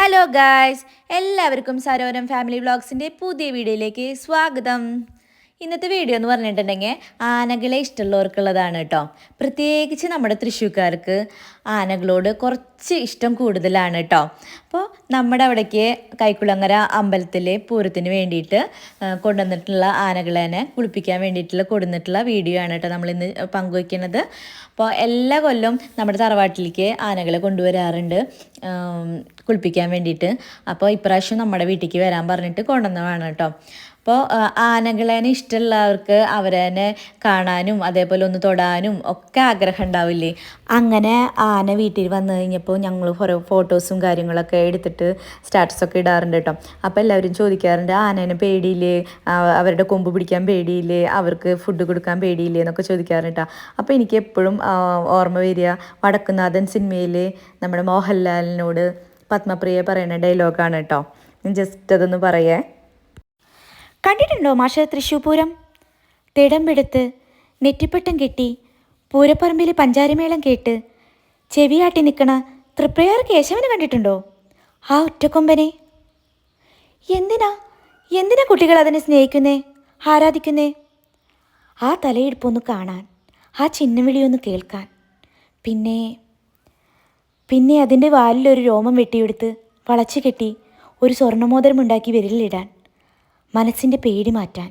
Hello guys, എല്ലാവർക്കും Sarovaram family വ്ളോഗ്സിൻ്റെ പുതിയ വീഡിയോയിലേക്ക് സ്വാഗതം. ഇന്നത്തെ വീഡിയോ എന്ന് പറഞ്ഞിട്ടുണ്ടെങ്കിൽ ആനകളെ ഇഷ്ടമുള്ളവർക്കുള്ളതാണ് കേട്ടോ. പ്രത്യേകിച്ച് നമ്മുടെ തൃശ്ശൂർക്കാർക്ക് ആനകളോട് കുറച്ച് ഇഷ്ടം കൂടുതലാണ് കേട്ടോ. അപ്പോൾ നമ്മുടെ അവിടേക്ക് കൈക്കുളങ്ങര അമ്പലത്തിലെ പൂരത്തിന് വേണ്ടിയിട്ട് കൊണ്ടുവന്നിട്ടുള്ള ആനകളെ കുളിപ്പിക്കാൻ വേണ്ടിയിട്ടുള്ള കൊടുന്നിട്ടുള്ള വീഡിയോ ആണ് കേട്ടോ നമ്മളിന്ന് പങ്കുവയ്ക്കുന്നത്. അപ്പോൾ എല്ലാ കൊല്ലം നമ്മുടെ തറവാട്ടിലേക്ക് ആനകളെ കൊണ്ടുവരാറുണ്ട് കുളിപ്പിക്കാൻ വേണ്ടിയിട്ട്. അപ്പോൾ ഇപ്രാവശ്യം നമ്മുടെ വീട്ടിലേക്ക് വരാൻ പറഞ്ഞിട്ട് കൊണ്ടുവന്നതാണ് കേട്ടോ. അപ്പോൾ ആനകളെ ഇഷ്ടമുള്ളവർക്ക് അവരെ കാണാനും അതേപോലെ ഒന്ന് തൊടാനും ഒക്കെ ആഗ്രഹം ഉണ്ടാവില്ലേ. അങ്ങനെ ആന വീട്ടിൽ വന്നു കഴിഞ്ഞപ്പോൾ ഞങ്ങൾ കുറേ ഫോട്ടോസും കാര്യങ്ങളൊക്കെ എടുത്തിട്ട് സ്റ്റാറ്റസൊക്കെ ഇടാറുണ്ട് കേട്ടോ. അപ്പോൾ എല്ലാവരും ചോദിക്കാറുണ്ട്, ആനേനെ പേടിയില്ലേ, അവരുടെ കൊമ്പ് പിടിക്കാൻ പേടിയില്ലേ, അവർക്ക് ഫുഡ് കൊടുക്കാൻ പേടിയില്ലേ എന്നൊക്കെ ചോദിക്കാറുണ്ട് കേട്ടോ. അപ്പോൾ എനിക്ക് എപ്പോഴും ഓർമ്മ വരിക വടക്കുന്നാഥൻ സിനിമയിൽ നമ്മുടെ മോഹൻലാലിനോട് പത്മപ്രിയ പറയുന്ന ഡയലോഗാണ് കേട്ടോ. ഞാൻ ജസ്റ്റ് അതൊന്ന് പറയേ. കണ്ടിട്ടുണ്ടോ മാഷ തൃശ്ശൂർ പൂരം? തിടമ്പെടുത്ത് നെറ്റിപ്പട്ടം കെട്ടി പൂരപ്പറമ്പിൽ പഞ്ചാരിമേളം കേട്ട് ചെവിയാട്ടി നിൽക്കണ തൃപ്രയാർ കേശവനെ കണ്ടിട്ടുണ്ടോ? ആ ഒറ്റക്കൊമ്പനെ. എന്തിനാ കുട്ടികൾ അതിനെ സ്നേഹിക്കുന്നേ, ആരാധിക്കുന്നേ? ആ തലയെടുപ്പൊന്ന് കാണാൻ, ആ ചിഹ്നവിളിയൊന്ന് കേൾക്കാൻ, പിന്നെ അതിൻ്റെ വാലിലൊരു രോമം വെട്ടിയെടുത്ത് വളച്ചു കെട്ടി ഒരു സ്വർണ്ണമോതിരം ഉണ്ടാക്കി വിരലിലിടാൻ, മനസ്സിൻ്റെ പേടി മാറ്റാൻ,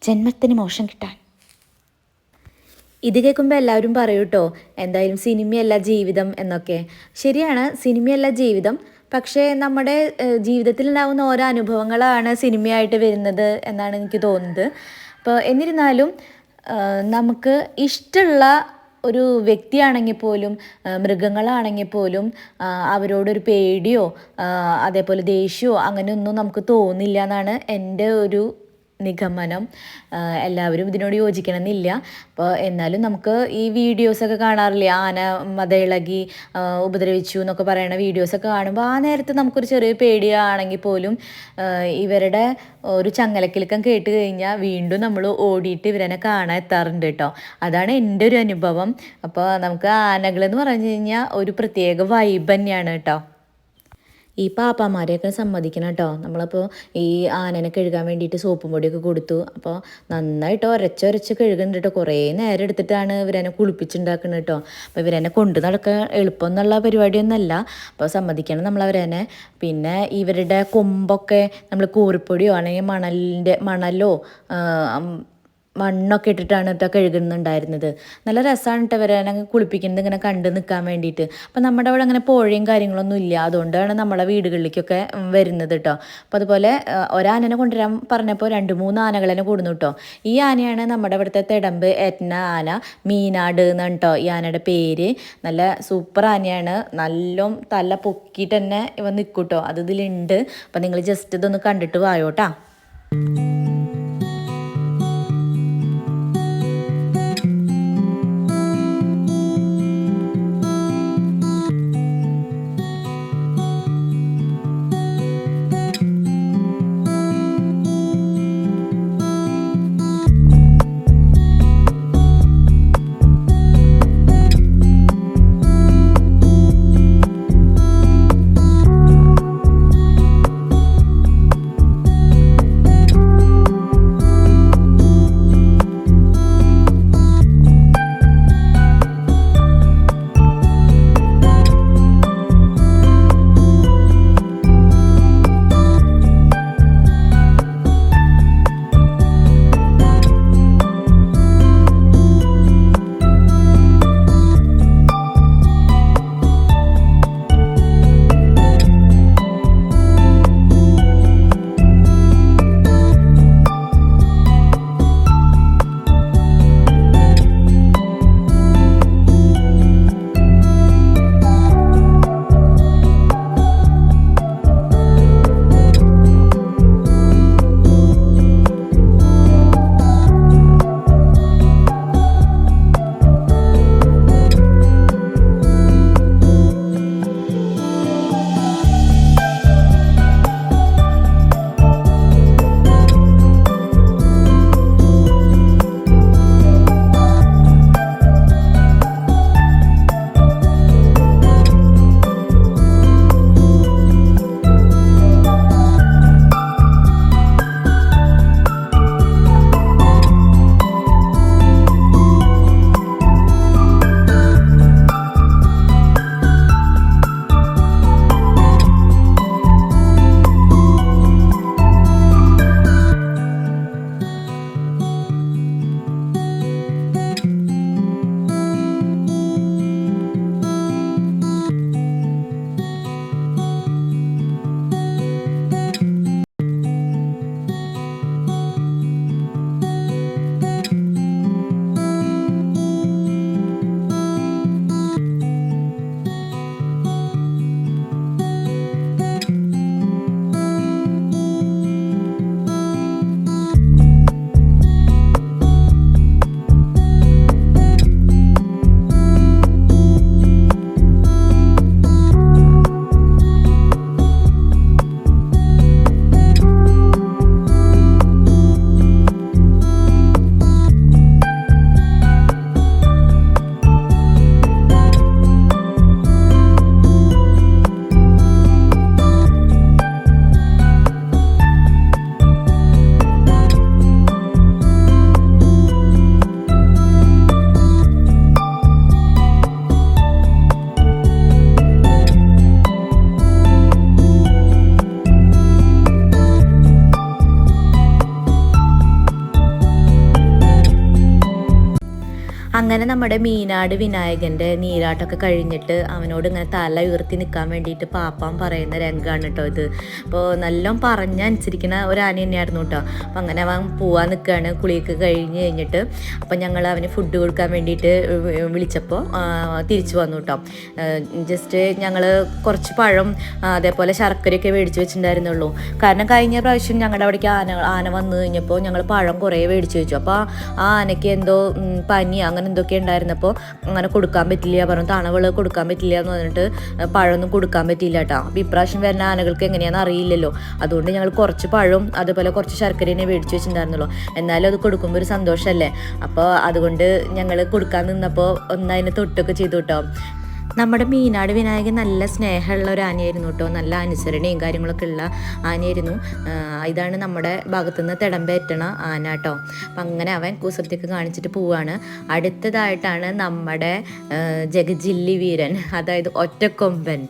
ജന്മത്തിന് മോശം കിട്ടാൻ. ഇത് കേൾക്കുമ്പോൾ എല്ലാവരും പറയൂ കേട്ടോ, എന്തായാലും സിനിമയല്ല ജീവിതം എന്നൊക്കെ. ശരിയാണ്, സിനിമയല്ല ജീവിതം. പക്ഷേ നമ്മുടെ ജീവിതത്തിലുണ്ടാകുന്ന ഓരോ അനുഭവങ്ങളാണ് സിനിമയായിട്ട് വരുന്നത് എന്നാണ് എനിക്ക് തോന്നുന്നത്. അപ്പോൾ എന്നിരുന്നാലും നമുക്ക് ഇഷ്ടമുള്ള ഒരു വ്യക്തിയാണെങ്കിൽ പോലും മൃഗങ്ങളാണെങ്കിൽ പോലും അവരോടൊരു പേടിയോ അതേപോലെ ദേഷ്യമോ അങ്ങനെയൊന്നും നമുക്ക് തോന്നില്ല എന്നാണ് എൻ്റെ ഒരു നിഗമനം. എല്ലാവരും ഇതിനോട് യോജിക്കണമെന്നില്ല. അപ്പോൾ എന്നാലും നമുക്ക് ഈ വീഡിയോസൊക്കെ കാണാറില്ലേ, ആന മതയിളകി ഉപദ്രവിച്ചു എന്നൊക്കെ പറയുന്ന വീഡിയോസൊക്കെ കാണുമ്പോൾ ആ നേരത്ത് നമുക്കൊരു ചെറിയ പേടിയാണെങ്കിൽ പോലും ഇവരുടെ ഒരു ചങ്ങലക്കിലുക്കം കേട്ട് കഴിഞ്ഞാൽ വീണ്ടും നമ്മൾ ഓടിയിട്ട് ഇവരെ കാണാൻ എത്താറുണ്ട് കേട്ടോ. അതാണ് എൻ്റെ ഒരു അനുഭവം. അപ്പോൾ നമുക്ക് ആനകളെന്ന് പറഞ്ഞു കഴിഞ്ഞാൽ ഒരു പ്രത്യേക വൈബ് തന്നെയാണ് കേട്ടോ. ഈ പാപ്പാമാരെയൊക്കെ സമ്മതിക്കണം കേട്ടോ. നമ്മളപ്പോൾ ഈ ആനനെ കഴുകാൻ വേണ്ടിയിട്ട് സോപ്പും പൊടിയൊക്കെ കൊടുത്തു. അപ്പോൾ നന്നായിട്ട് ഒരച്ചൊരച്ച് കഴുകുന്നുണ്ട് കേട്ടോ. കുറേ നേരം എടുത്തിട്ടാണ് ഇവരെന്നെ കുളിപ്പിച്ചുണ്ടാക്കുന്നത് കേട്ടോ. അപ്പോൾ ഇവരെന്നെ കൊണ്ട് നടക്കാൻ എളുപ്പം എന്നുള്ള പരിപാടിയൊന്നുമല്ല. അപ്പോൾ സമ്മതിക്കണം നമ്മളവരെന്നെ. പിന്നെ ഇവരുടെ കൊമ്പൊക്കെ നമ്മൾ കൂറിപ്പൊടിയോ അല്ലെങ്കിൽ മണലോ മണ്ണൊക്കെ ഇട്ടിട്ടാണ് കേട്ടോ കഴുകുന്നുണ്ടായിരുന്നത്. നല്ല രസമാണ് കേട്ടോ ഇവരെ കുളിപ്പിക്കുന്നത് ഇങ്ങനെ കണ്ട് നിൽക്കാൻ വേണ്ടിയിട്ട്. അപ്പം നമ്മുടെ അവിടെ അങ്ങനെ പുഴയും കാര്യങ്ങളൊന്നും ഇല്ല, അതുകൊണ്ടാണ് നമ്മളെ വീടുകളിലേക്കൊക്കെ വരുന്നത് കേട്ടോ. അപ്പോൾ അതുപോലെ ഒരാനനെ കൊണ്ടുവരാൻ പറഞ്ഞപ്പോൾ 2-3 ആനകളെ കൊടുന്നു കേട്ടോ. ഈ ആനയാണ് നമ്മുടെ ഇവിടുത്തെ തിടമ്പ് ഏറ്റന ആന, മീനാട് എന്നാണ് കേട്ടോ ഈ ആനയുടെ പേര്. നല്ല സൂപ്പർ ആനയാണ്, നല്ല തല പൊക്കിയിട്ട് തന്നെ ഇവ നിൽക്കും കേട്ടോ. അത് ഇതിലുണ്ട്. അപ്പം നിങ്ങൾ ജസ്റ്റ് ഇതൊന്ന് കണ്ടിട്ട് വായോട്ടാ. അങ്ങനെ നമ്മുടെ മീനാട് വിനായകൻ്റെ നീരാട്ടമൊക്കെ കഴിഞ്ഞിട്ട് അവനോട് ഇങ്ങനെ തല ഉയർത്തി നിൽക്കാൻ വേണ്ടിയിട്ട് പാപ്പാൻ പറയുന്ന രംഗമാണ് കേട്ടോ ഇത്. അപ്പോൾ നല്ലോണം പറഞ്ഞനുസരിക്കുന്ന ഒരു ആന തന്നെയായിരുന്നു കേട്ടോ. അപ്പം അങ്ങനെ അവൻ പോവാൻ നിൽക്കുകയാണ് കുളിയൊക്കെ കഴിഞ്ഞ് കഴിഞ്ഞിട്ട്. അപ്പം ഞങ്ങൾ അവന് ഫുഡ് കൊടുക്കാൻ വേണ്ടിയിട്ട് വിളിച്ചപ്പോൾ തിരിച്ചു വന്നു കേട്ടോ. ജസ്റ്റ് ഞങ്ങൾ കുറച്ച് പഴം അതേപോലെ ശർക്കരയൊക്കെ മേടിച്ച് വെച്ചിട്ടുണ്ടായിരുന്നുള്ളൂ. കാരണം കഴിഞ്ഞ പ്രാവശ്യം ഞങ്ങളുടെ അവിടേക്ക് ആന വന്നു കഴിഞ്ഞപ്പോൾ ഞങ്ങൾ പഴം കുറേ മേടിച്ച് വെച്ചു. അപ്പോൾ ആ ആനയ്ക്ക് എന്തോ പനി അങ്ങനെ എന്തൊക്കെ ഉണ്ടായിരുന്നപ്പോൾ അങ്ങനെ കൊടുക്കാൻ പറ്റില്ല പറഞ്ഞു. തണവുകൾ കൊടുക്കാൻ പറ്റില്ല എന്ന് പറഞ്ഞിട്ട് പഴമൊന്നും കൊടുക്കാൻ പറ്റില്ല കേട്ടോ. അപ്പോൾ ഇപ്രാവശ്യം വരുന്ന ആനകൾക്ക് എങ്ങനെയാണെന്ന് അറിയില്ലല്ലോ. അതുകൊണ്ട് ഞങ്ങൾ കുറച്ച് പഴവും അതുപോലെ കുറച്ച് ശർക്കരേനെ മേടിച്ച് വെച്ചിട്ടുണ്ടായിരുന്നുള്ളൂ. എന്നാലും അത് കൊടുക്കുമ്പോൾ ഒരു സന്തോഷമല്ലേ. അപ്പോൾ അതുകൊണ്ട് ഞങ്ങൾ കൊടുക്കാൻ നിന്നപ്പോൾ ഒന്നതിനെ തൊട്ടൊക്കെ ചെയ്തു കേട്ടോ. നമ്മുടെ മീനാട് വിനായകൻ നല്ല സ്നേഹമുള്ള ഒരു ആനയായിരുന്നു കേട്ടോ. നല്ല അനുസരണയും കാര്യങ്ങളൊക്കെ ഉള്ള ആനയായിരുന്നു. ഇതാണ് നമ്മുടെ ഭാഗത്തുനിന്ന് തിടമ്പേറ്റണ ആന കേട്ടോ. അപ്പം അങ്ങനെ അവൻ കുസൃതിയൊക്കെ കാണിച്ചിട്ട് പോവാണ്. അടുത്തതായിട്ടാണ് നമ്മുടെ ജഗജില്ലി വീരൻ, അതായത് ഒറ്റക്കൊമ്പൻ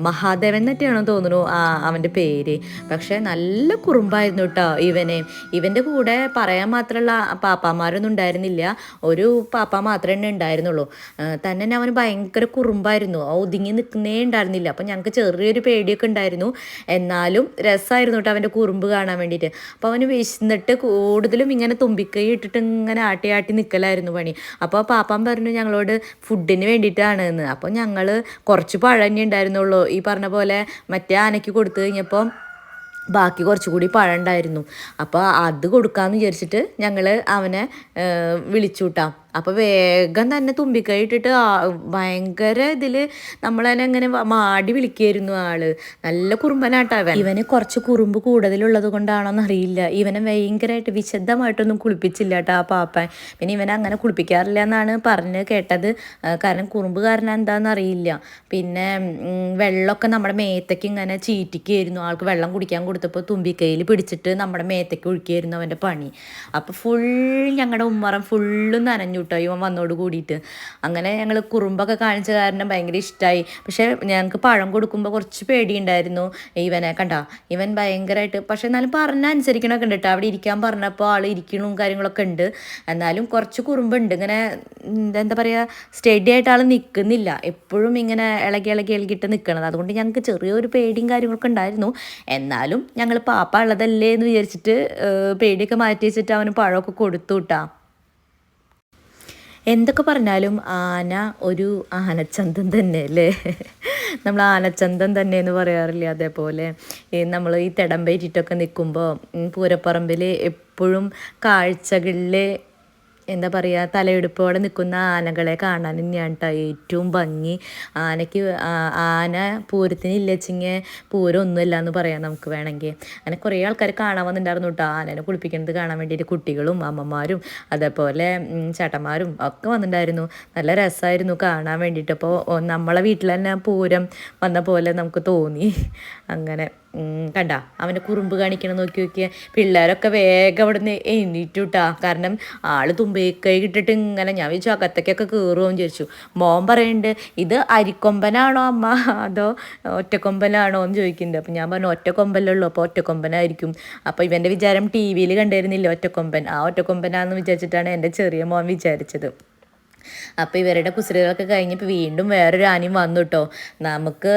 മഹാദേവൻ എന്നൊക്കെയാണോ തോന്നുന്നു അവൻ്റെ പേര്. പക്ഷേ നല്ല കുറുമ്പായിരുന്നു കേട്ടോ ഇവൻ്റെ കൂടെ പറയാൻ മാത്രമുള്ള പാപ്പാമാരൊന്നും ഉണ്ടായിരുന്നില്ല. ഒരു പാപ്പ മാത്രമേ ഉണ്ടായിരുന്നുള്ളൂ. തന്നെ അവന് ഭയങ്കര കുറുമ്പായിരുന്നു. ഒതുങ്ങി നിൽക്കുന്നേ ഉണ്ടായിരുന്നില്ല. അപ്പം ഞങ്ങൾക്ക് ചെറിയൊരു പേടിയൊക്കെ ഉണ്ടായിരുന്നു. എന്നാലും രസമായിരുന്നു കേട്ടോ അവൻ്റെ കുറുമ്പ് കാണാൻ വേണ്ടിയിട്ട്. അപ്പോൾ അവന് വിശന്നിട്ട് കൂടുതലും ഇങ്ങനെ തുമ്പിക്കൈ ഇട്ടിട്ട് ഇങ്ങനെ ആട്ടി ആട്ടി നിൽക്കലായിരുന്നു പണി. അപ്പോൾ പാപ്പാൻ പറഞ്ഞു ഞങ്ങളോട് ഫുഡിന് വേണ്ടിയിട്ടാണ് എന്ന്. അപ്പോൾ ഞങ്ങൾ കുറച്ച് പഴം തന്നെ ഉണ്ടായിരുന്നുള്ളൂ. ഈ പറഞ്ഞ പോലെ മറ്റേ ആനയ്ക്ക് കൊടുത്തു കഴിഞ്ഞപ്പോൾ ബാക്കി കുറച്ചുകൂടി പഴം ഉണ്ടായിരുന്നു. അപ്പോൾ അത് കൊടുക്കാമെന്ന് വിചാരിച്ചിട്ട് ഞങ്ങൾ അവനെ വിളിച്ചു കൂട്ടാം. അപ്പോൾ വേഗം തന്നെ തുമ്പിക്കൈ ഇട്ടിട്ട് ഭയങ്കര ഇതിൽ നമ്മളതിനെ അങ്ങനെ മാടി വിളിക്കുകയായിരുന്നു ആള്. നല്ല കുറുമ്പനാട്ടോ അവൻ. ഇവന് കുറച്ച് കുറുമ്പ് കൂടുതലുള്ളത് കൊണ്ടാണോന്ന് അറിയില്ല, ഇവനെ ഭയങ്കരമായിട്ട് വിശദമായിട്ടൊന്നും കുളിപ്പിച്ചില്ല കേട്ടോ ആ പാപ്പൻ. പിന്നെ ഇവനെ അങ്ങനെ കുളിപ്പിക്കാറില്ല എന്നാണ് പറഞ്ഞ് കേട്ടത്. കാരണം കുറുമ്പ് കാരണം എന്താണെന്ന് അറിയില്ല. പിന്നെ വെള്ളമൊക്കെ നമ്മുടെ മേത്തേക്ക് ഇങ്ങനെ ചീറ്റിക്കുകയായിരുന്നു. ആൾക്ക് വെള്ളം കുടിക്കാൻ കൊടുത്തപ്പോൾ തുമ്പിക്കൈയിൽ പിടിച്ചിട്ട് നമ്മുടെ മേത്തേക്ക് ഒഴിക്കുകയായിരുന്നു അവൻ്റെ പണി. അപ്പോൾ ഞങ്ങളുടെ ഉമ്മറം ഫുള്ളും നനഞ്ഞു കേട്ടോ ഇവൻ വന്നോട് കൂടിയിട്ട്. അങ്ങനെ ഞങ്ങൾ കുറുമ്പൊക്കെ കാണിച്ച കാരണം ഭയങ്കര ഇഷ്ടമായി. പക്ഷേ ഞങ്ങൾക്ക് പഴം കൊടുക്കുമ്പോൾ കുറച്ച് പേടിയുണ്ടായിരുന്നു. ഇവനെ കണ്ടോ, ഇവൻ ഭയങ്കരമായിട്ട്, പക്ഷെ എന്നാലും പറഞ്ഞാൽ അനുസരിക്കണമൊക്കെ ഉണ്ട് കേട്ടോ. അവിടെ ഇരിക്കാൻ പറഞ്ഞപ്പോൾ ആൾ ഇരിക്കണവും കാര്യങ്ങളൊക്കെ ഉണ്ട്. എന്നാലും കുറച്ച് കുറുമ്പുണ്ട്. ഇങ്ങനെ എന്താ പറയുക, സ്റ്റഡി ആയിട്ട് ആൾ നിൽക്കുന്നില്ല, എപ്പോഴും ഇങ്ങനെ ഇളകിയിട്ട് നിൽക്കണത്. അതുകൊണ്ട് ഞങ്ങൾക്ക് ചെറിയൊരു പേടിയും കാര്യങ്ങളൊക്കെ ഉണ്ടായിരുന്നു. എന്നാലും ഞങ്ങൾ പാപ്പ ഉള്ളതല്ലേ എന്ന് വിചാരിച്ചിട്ട് പേടിയൊക്കെ മാറ്റി വെച്ചിട്ട് അവന് പഴമൊക്കെ കൊടുത്തു കിട്ടാ. എന്തൊക്കെ പറഞ്ഞാലും ആന ഒരു ആനച്ചന്തം തന്നെ അല്ലേ. നമ്മൾ ആനച്ചന്തം തന്നെ എന്ന് പറയാറില്ല. അതേപോലെ നമ്മൾ ഈ തിടമ്പേറ്റിട്ടൊക്കെ നിൽക്കുമ്പോൾ പൂരപ്പറമ്പിൽ എപ്പോഴും കാഴ്ചകളിൽ എന്താ പറയുക, തലയെടുപ്പോടെ നിൽക്കുന്ന ആനകളെ കാണാൻ തന്നെയാണ് കേട്ടോ ഏറ്റവും ഭംഗി. ആന പൂരത്തിന് ഇല്ലച്ചിങ്ങ പൂരം ഒന്നുമില്ല എന്ന് പറയാം നമുക്ക് വേണമെങ്കിൽ. അങ്ങനെ കുറേ ആൾക്കാർ കാണാൻ വന്നിട്ടുണ്ടായിരുന്നു കേട്ടോ ആനനെ കുളിപ്പിക്കുന്നത് കാണാൻ വേണ്ടിയിട്ട്. കുട്ടികളും അമ്മമാരും അതേപോലെ ചേട്ടന്മാരും ഒക്കെ വന്നിട്ടുണ്ടായിരുന്നു. നല്ല രസമായിരുന്നു കാണാൻ വേണ്ടിയിട്ട്. അപ്പോൾ നമ്മളെ വീട്ടിൽ തന്നെ പൂരം വന്ന പോലെ നമുക്ക് തോന്നി. അങ്ങനെ കണ്ട അവൻ്റെ കുറുമ്പ് കാണിക്കണം നോക്കിയാൽ പിള്ളേരൊക്കെ വേഗം അവിടെ നിന്ന് എണീറ്റു കേട്ടാ. കാരണം ആൾ തുമ്പിക്കൈ ഇട്ടിട്ട് ഇങ്ങനെ, ഞാൻ വിചാരിച്ചു അകത്തേക്കൊക്കെ കയറുമെന്ന് ചോദിച്ചു. മോൻ പറയുന്നുണ്ട് ഇത് അരിക്കൊമ്പനാണോ അമ്മ അതോ ഒറ്റക്കൊമ്പനാണോ എന്ന് ചോദിക്കുന്നുണ്ട്. അപ്പം ഞാൻ പറഞ്ഞു ഒറ്റക്കൊമ്പലുള്ളൂ, അപ്പോൾ ഒറ്റക്കൊമ്പനായിരിക്കും. അപ്പോൾ ഇവൻ്റെ വിചാരം ടി വിയിൽ കണ്ടിരുന്നില്ല ഒറ്റക്കൊമ്പൻ, ആ ഒറ്റക്കൊമ്പനാന്ന് വിചാരിച്ചിട്ടാണ് എൻ്റെ ചെറിയ മോൻ വിചാരിച്ചത്. അപ്പോൾ ഇവരുടെ കുസൃതികളൊക്കെ കഴിഞ്ഞപ്പോൾ വീണ്ടും വേറൊരു ആനയും വന്നു കേട്ടോ. നമുക്ക്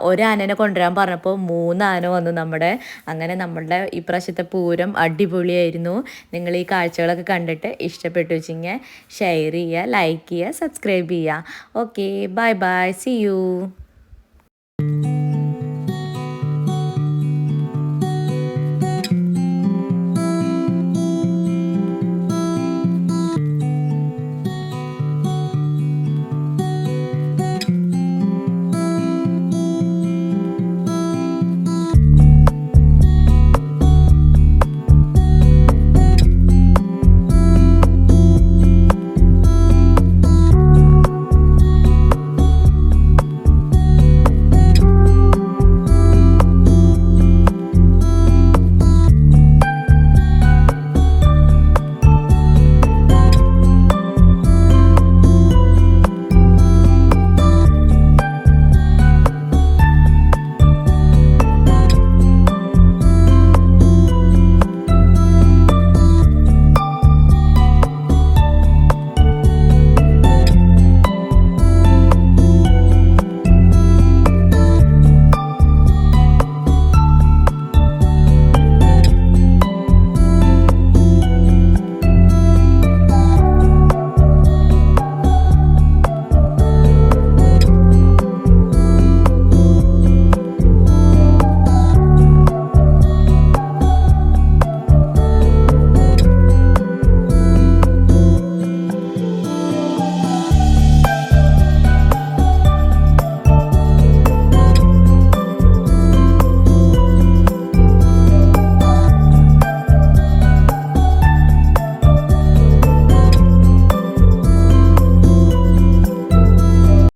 ഒരാനനെ കൊണ്ടുവരാൻ പറഞ്ഞപ്പോൾ 3 ആന വന്നു നമ്മുടെ. അങ്ങനെ നമ്മളുടെ ഈ പ്രാവശ്യത്തെ പൂരം അടിപൊളിയായിരുന്നു. നിങ്ങൾ ഈ കാഴ്ചകളൊക്കെ കണ്ടിട്ട് ഇഷ്ടപ്പെട്ടു വെച്ചിങ്ങനെ ഷെയർ ചെയ്യുക, ലൈക്ക് ചെയ്യുക, സബ്സ്ക്രൈബ് ചെയ്യുക. Okay, bye bye, see U.